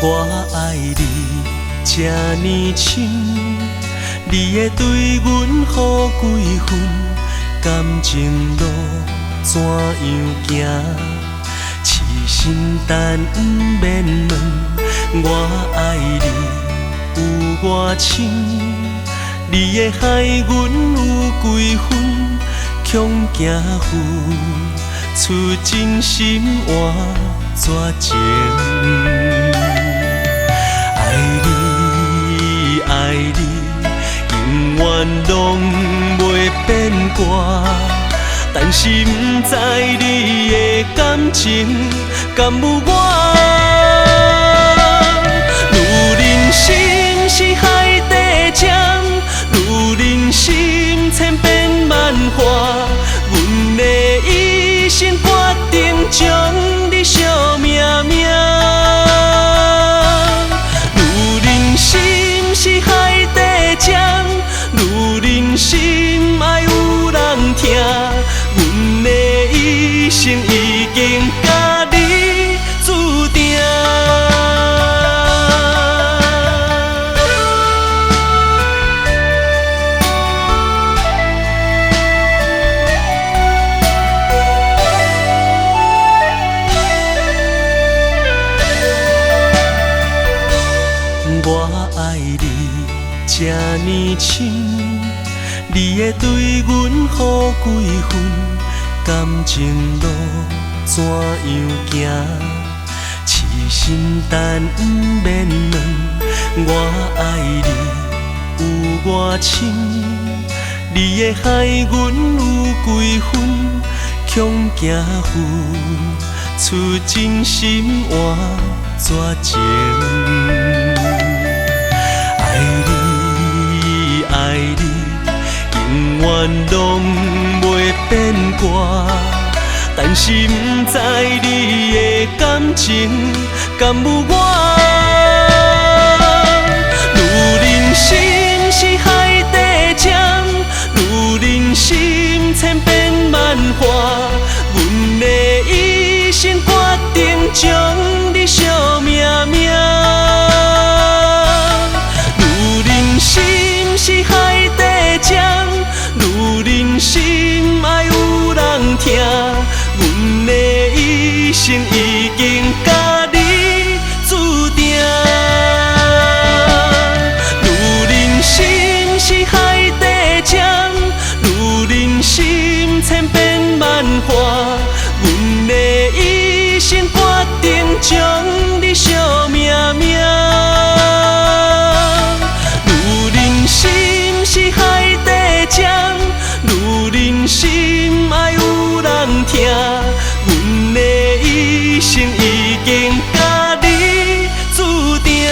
我爱你这呢深，你会对阮好几分？感情路怎样行？痴心但不免问。我爱你有外深，你会害阮有几分？恐惊付出真心换绝情。爱你，永远拢袂变卦，但是不知你的感情敢有我。女人心是海底针，女人心千变万化，阮的一生决定将你惜命命。是海底针，女人心爱有人听，阮的一生已经甲你注定。我爱你这呢深，你会对阮好几分？感情路怎样行？痴心但不免问。我爱你有外深，你会害阮有几分？恐惊付出真心换绝情。爱你，永远拢袂变卦，但是不知你的感情敢有我。女人心是海底针，女人心千变万化，阮的一生决定将你惜命命。女人心是海底针，女人心爱有人听，阮的一生已经甲你注定。女人心是海底针，女人心千变万化，阮的一生决定将你惜命命。心是海底针，女人心爱有人听，阮的一生已经甲你注定。